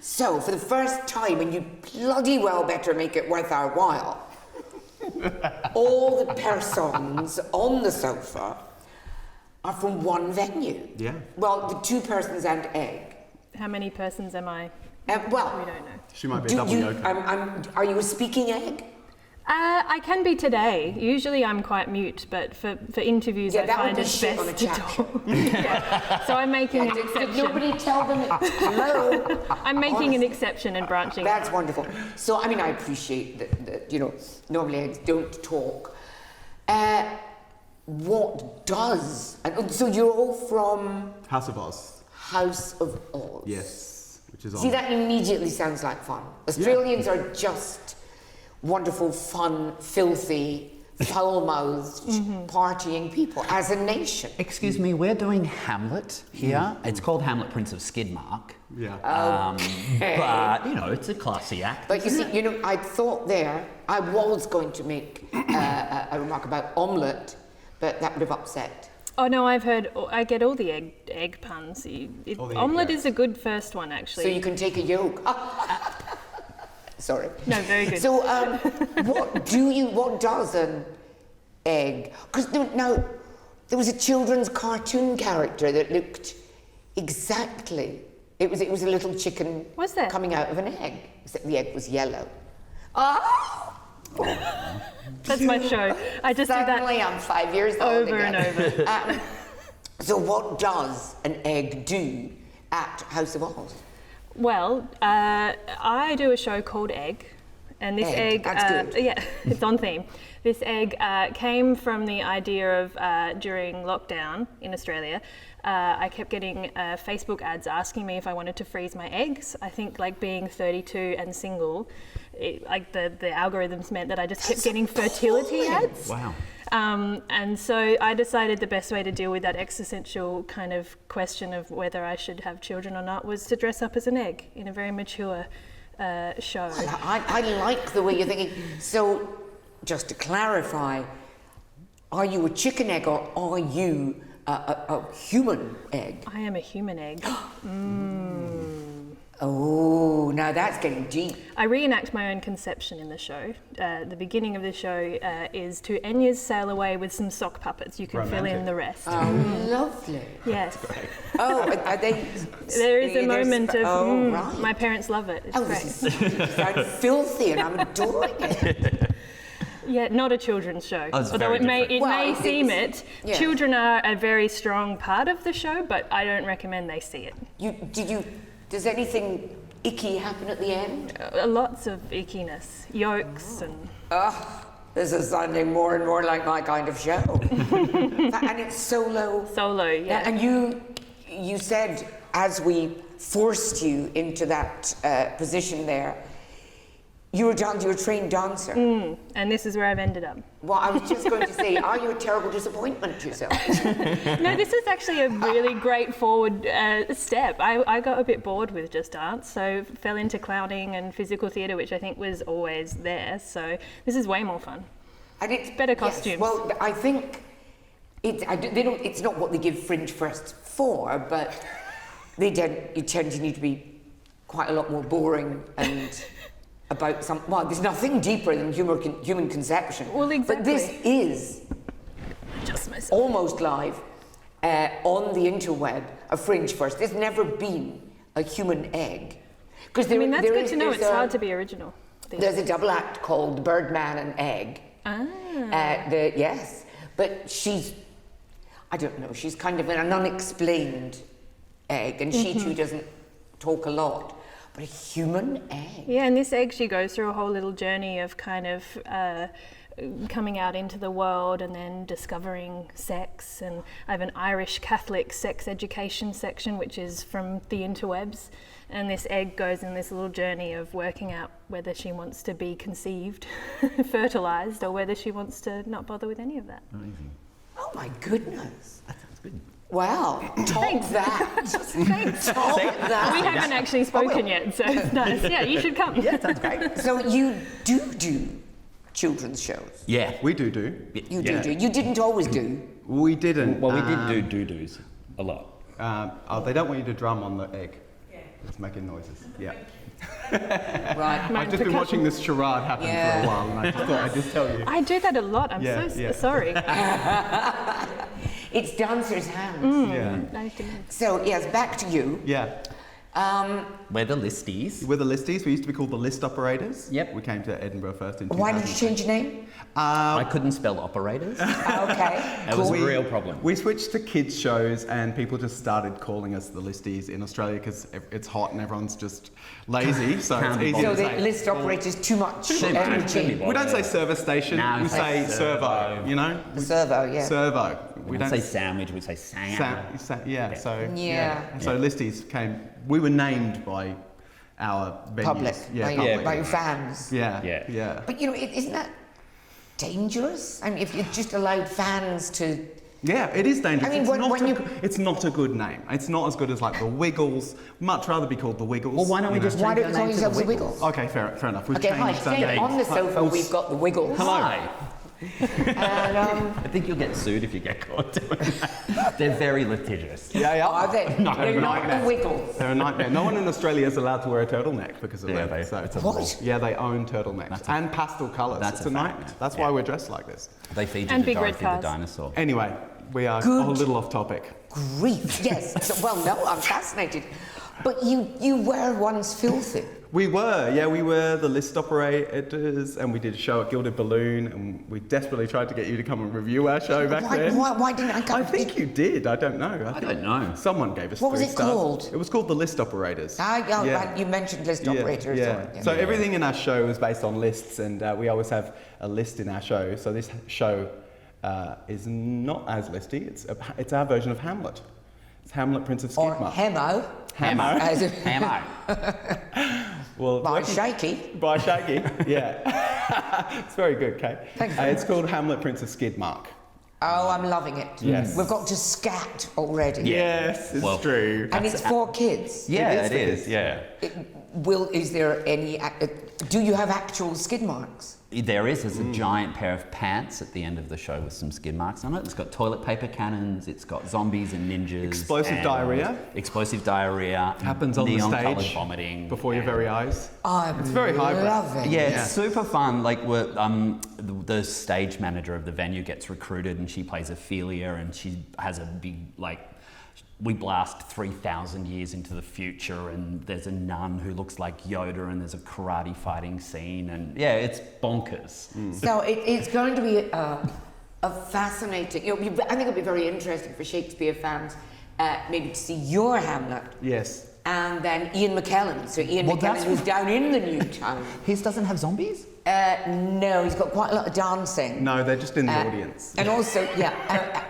So, for the first time, and you bloody well better make it worth our while, all the persons on the sofa are from one venue. Yeah. Well, the 2 persons and egg. How many persons am I? Well, We don't know. She might be a double yolker. Are you a speaking egg? I can be today. Usually I'm quite mute, but for interviews I find it best on a to chat talk. Yeah. So I'm making an exception. Did nobody tell them? Hello? I'm making an exception and branching. That's wonderful. So, I mean, I appreciate that, you know, normally eggs don't talk. What does? And so you're all from House of Oz. House of Oz. Yes, which is See, on. that immediately sounds like fun. Australians are just wonderful, fun, filthy, foul-mouthed, partying people as a nation. Excuse me, we're doing Hamlet here. It's called Hamlet, Prince of Skidmark. Yeah. But, you know, it's a classy act. But you see, you know, I thought there, I was going to make a remark about omelette, but that would have upset. Oh no, I've heard. I get all the egg puns. Omelette is a good first one, actually. So you can take a yolk. Sorry. No, very good. So, what does an egg? Because now, there was a children's cartoon character that looked exactly. It was a little chicken. Was there? Coming out of an egg, except the egg was yellow. Oh! That's my show. I just do that. Suddenly, I'm 5 years old over again. and over. So, what does an egg do at House of Oz? Well, I do a show called Egg, and this egg, that's good. yeah, it's on theme. This egg came from the idea of during lockdown in Australia. I kept getting Facebook ads asking me if I wanted to freeze my eggs. I think like being 32 and single, like the algorithms meant that I just kept getting fertility ads. Wow. And so I decided the best way to deal with that existential kind of question of whether I should have children or not was to dress up as an egg in a very mature show. I like the way you're thinking. So, just to clarify, are you a chicken egg or are you a human egg? I am a human egg. Oh, now that's getting deep. I reenact my own conception in the show. The beginning of the show is to Enya's sail away with some sock puppets. You can fill in the rest. Oh, lovely. Yes. Oh, are they? There is a moment of, right. my parents love it. It's great. This sounds filthy and I'm adoring it. Yeah, not a children's show. Oh, it's although very it may different. seem it. Yeah. Children are a very strong part of the show, but I don't recommend they see it. Does anything icky happen at the end? Lots of ickiness, yolks and... This is sounding more and more like my kind of show. And it's solo. Solo, yeah. And you said, as we forced you into that position there, you were a trained dancer. And this is where I've ended up. Well, I was just going to say, are you a terrible disappointment to yourself? No, this is actually a really great forward step. I got a bit bored with just dance, so fell into clowning and physical theatre, which I think was always there. So this is way more fun. And it's better costumes. Yes, well, I think it's not what they give Fringe first for, but you tend to need to be quite a lot more boring and about there's nothing deeper than human conception. Well, exactly. But this is almost live on the interweb, a Fringe first. There's never been a human egg. That's good to know. It's hard to be original. There's a double act called Birdman and Egg. Yes, but I don't know, she's kind of an unexplained egg, and she too doesn't talk a lot. But a human egg? Yeah, and this egg, she goes through a whole little journey of kind of coming out into the world and then discovering sex. And I have an Irish Catholic sex education section, which is from the interwebs. And this egg goes in this little journey of working out whether she wants to be conceived, fertilised, or whether she wants to not bother with any of that. Amazing. Oh my goodness. That sounds good. Wow, top that. Thanks. Top that. We haven't actually spoken yet, so it's nice. Yeah, you should come. Yeah, sounds great. So you do children's shows? Yeah. We do. You do. You didn't always do. We didn't. Well, we did do doo-doos a lot. They don't want you to drum on the egg. It's making noises. Yeah. Right. I've just been watching this charade happen for a while, and I just thought I'd just tell you. I do that a lot. I'm sorry. It's dancers' hands. Yeah. Nice to meet you. So, yes, back to you. Yeah. We're the Listies. We're the Listies. We used to be called the List Operators. Yep. We came to Edinburgh first in 2000. Why did you change your name? I couldn't spell operators. Okay. That was a real problem. We switched to kids shows, and people just started calling us the Listies in Australia because it's hot and everyone's just lazy. So it's easy So to the say. list operators too much Shouldn't energy. We don't say service station. No, we say servo. You know. Servo, yeah. Servo. We don't say sandwich. We say Sam. Yeah. So Yeah. And so Listies came. We were named by our venues. Public, Yeah. by your fans. Yeah. Yeah. Yeah. But isn't that dangerous? I mean, if you just allowed fans to. Yeah, it is dangerous. I mean, it's not a good name. It's not as good as like the Wiggles. Much rather be called the Wiggles. Well, why don't we just Why change don't our we name call to yourselves the the Wiggles? Okay, fair enough. We've Okay, hi. changed our Today name. on the sofa we've got the Wiggles. Hi. And, I think you'll get sued if you get caught doing that. They're very litigious. Yeah. are they? No, They're not nightmare. the Wiggles. They're a nightmare. No one in Australia is allowed to wear a turtleneck because of Yeah, that. So it's What? Yeah, they own turtlenecks and pastel colours. That's It's a a fact. nightmare. That's Yeah. why we're dressed like this. They feed you And to big red Dorothy the cars. dinosaur. Anyway, we are Good. a little off topic. Grief, yes. So, well, no, I'm fascinated. But you were once filthy. We were the List Operators, and we did a show at Gilded Balloon, and we desperately tried to get you to come and review our show back then. Why didn't I come? I think you did. I don't know. I don't know. Someone gave us What was 3 it stars. called? It was called the List Operators. You mentioned list operators. Yeah. So everything in our show is based on lists, and we always have a list in our show. So this show is not as listy. It's our version of Hamlet. It's Hamlet, Prince of Or Skidmore. Hemo. Hemo. As a- Hamo. Well, by Shaky. By Shaggy, yeah. It's very good, Kate. Thank you. It's called Hamlet, Prince of Skidmark. Oh, I'm loving it. Yes. We've got to scat already. Yes, it's Well, true. And it's for kids. Yeah, It is it for is. kids. Yeah. Is there any? Do you have actual skid marks? There is. There's a giant pair of pants at the end of the show with some skid marks on it. It's got toilet paper cannons. It's got zombies and ninjas. Explosive and diarrhea. Explosive diarrhea. Happens on the neon-coloured stage vomiting. before your and- very eyes. It's very highbrow. loving. Yeah, Yeah. it's super fun. Like, the stage manager of the venue gets recruited, and she plays Ophelia, and she has a big we blast 3,000 years into the future, and there's a nun who looks like Yoda, and there's a karate fighting scene, and yeah, it's bonkers. So it's going to be a fascinating. I think it'll be very interesting for Shakespeare fans, maybe to see your Hamlet. Yes. And then Ian McKellen. So Ian Well, McKellen, that's- who's down in the new town. His doesn't have zombies? No, he's got quite a lot of dancing. No, they're just in the audience. And also,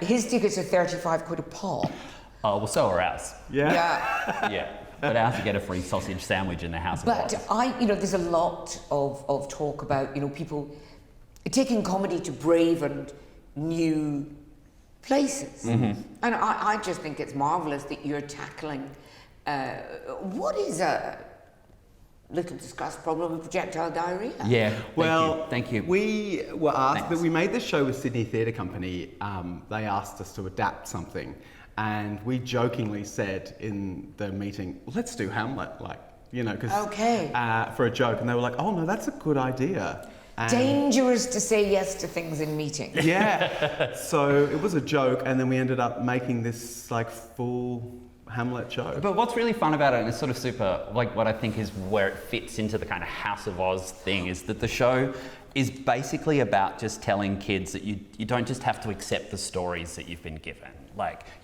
his tickets are 35 quid a pop. Oh, well, so are ours. Yeah. Yeah. Yeah. But ours, you get a free sausage sandwich in the House of But Oz. there's a lot of talk about, people taking comedy to brave and new places. Mm-hmm. And I just think it's marvellous that you're tackling what is a little discussed problem of projectile diarrhea. Yeah. Well, thank you. We were asked, Thanks. but we made this show with Sydney Theatre Company. They asked us to adapt something, and we jokingly said in the meeting, "Let's do Hamlet," because for a joke, and they were like, "Oh no, that's a good idea." And Dangerous to say yes to things in meetings. yeah, so it was a joke, and then we ended up making this full Hamlet show. But what's really fun about it, and it's sort of super, what I think is where it fits into the kind of House of Oz thing, is that the show is basically about just telling kids that you don't just have to accept the stories that you've been given.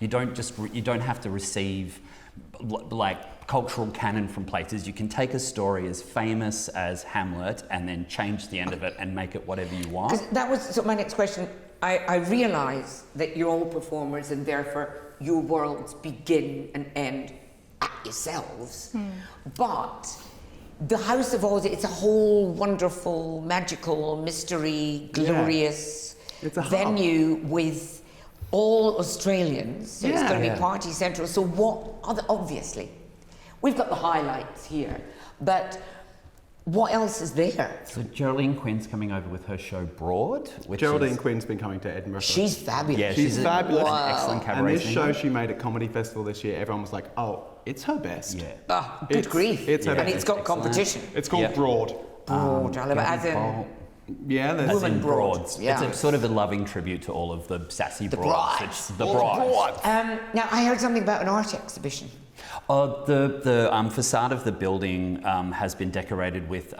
You don't have to receive cultural canon from places. You can take a story as famous as Hamlet and then change the end of it and make it whatever you want. 'Cause that was my next question. I realise that you're all performers and therefore your worlds begin and end at yourselves. But the House of Oz, it's a whole wonderful, magical, mystery, glorious It's a hub. venue with all Australians. So it's Yeah. going to Yeah. be party central. So what other, obviously, we've got the highlights here, but What else is there? So Geraldine Quinn's coming over with her show Broad. Which Geraldine is, Quinn's been coming to Edinburgh. She's fabulous. Yeah, she's fabulous. An excellent And cabaret this singer. show she made at Comedy Festival this year, everyone was like, oh, it's her best. Yeah. Ah, good grief. It's her and best. it's got Excellent. competition. It's called Yep. Broad. Broad, I love it. As in, Yeah, there's Woman broads, Broads. yeah. It's a sort of a loving tribute to all of the sassy the broads. brides. It's the All brides. Now, I heard something about an art exhibition. The facade of the building has been decorated with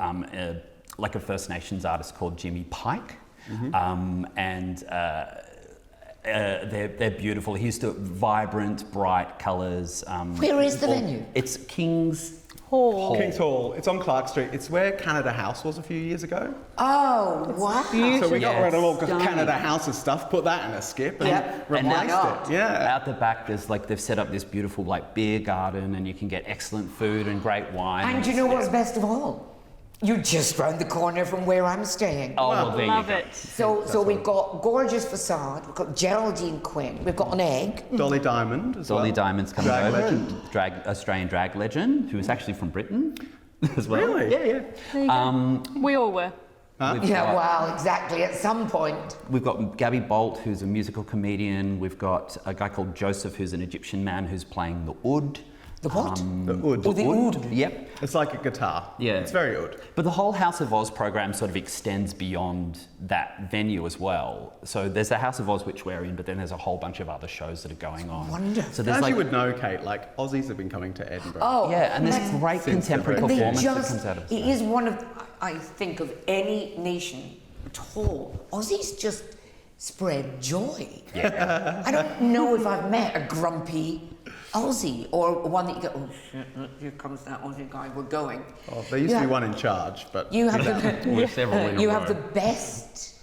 like a First Nations artist called Jimmy Pike, and they're beautiful. He used to vibrant, bright colours. Where is the venue? It's King's Hall. King's Hall. It's on Clark Street. It's where Canada House was a few years ago. Oh, wow. So we got rid of all Stunning. Canada House's stuff, put that in a skip, and Yep. And replaced now- it. Yeah. Out the back, there's like they've set up this beautiful like beer garden, and you can get excellent food and great wine. And you know what's best of all? You're just round the corner from where I'm staying. Oh, well, there Love you go. it. So we've got gorgeous facade, we've got Geraldine Quinn, we've got an egg. Dolly Diamond as Dolly well. Diamond's coming Drag over, legend. Australian drag legend, who is actually from Britain as well. Really? Yeah, yeah. We all were. Yeah, wow, exactly, at some point. We've got Gabby Bolt, who's a musical comedian. We've got a guy called Joseph, who's an Egyptian man who's playing the oud. The what? The oud. Oh, the oud. Yep. It's like a guitar. Yeah. It's very oud. But the whole House of Oz program sort of extends beyond that venue as well. So there's the House of Oz, which we're in, but then there's a whole bunch of other shows that are going on. Wonderful. So there's As like, you would know, Kate, like Aussies have been coming to Edinburgh. Oh, yeah, and there's man. great Since contemporary the- They performance that just, comes out of it is one of, I think, of any nation at all. Aussies just spread joy. Yeah. I don't know if I've met a grumpy Aussie or one that you go, oh shit, look, here comes that Aussie guy, we're going. Oh, there used to be one in charge, but You have We're several in a you row. have the best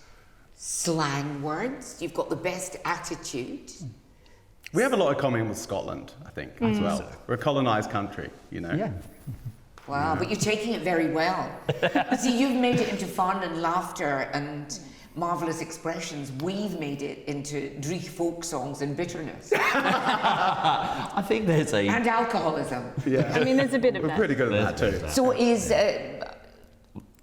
slang words. You've got the best attitude. we have a lot of common with Scotland, I think, as well. We're a colonised country, you know. Yeah. Wow, but you're taking it very well. See, you've made it into fun and laughter and marvellous expressions. We've made it into dreich folk songs and bitterness I think there's a... and alcoholism. Yeah. I mean, there's a bit of We're that. pretty good at that too. So is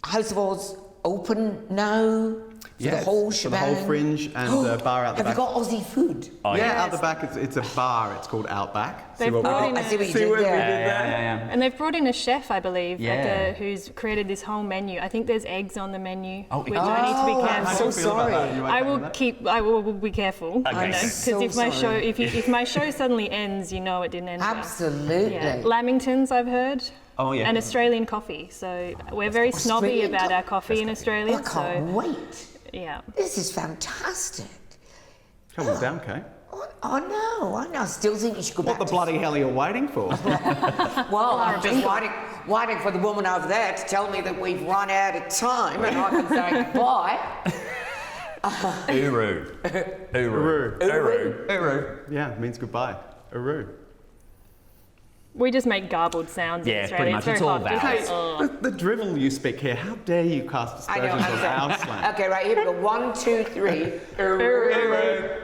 House of Oz open now? For the Yes, whole for the shebang? whole Fringe and bar out the Have back. you got Aussie food? Oh, yeah, yeah. out the back it's a bar. It's called Outback. They've brought in I see what you See did what we there. did Yeah, there? yeah, yeah. And they've brought in a chef, I believe, Yeah. who's created this whole menu. I think there's eggs on the menu, Oh, which oh, I need to be I'm careful. How do so you feel about that? sorry. You I okay will with that? keep. I will be careful. Okay. Because So if my show, sorry. if my show suddenly ends, you know it didn't end well. Absolutely. Yeah. Lamingtons, I've heard. Oh, yeah. And Australian coffee. So we're very snobby Australian about co- our coffee in Australia. I can't So wait. yeah. This is fantastic. Come on down, Kate. Oh no, I still think you should go What back the to... bloody hell are you waiting for? Well, I'm just waiting for the woman over there to tell me that we've run out of time and I can say goodbye. Uru. Uru. Uru. Uru. Uru. Yeah, it means goodbye. Uru. We just make garbled sounds Yeah, in pretty Australia. much. It's It's very all hard to vowels. The drivel you speak here, how dare you cast I know, aspersions I'm on our sorry. slang? Okay, right, here we go. 1, 2, 3. Uru.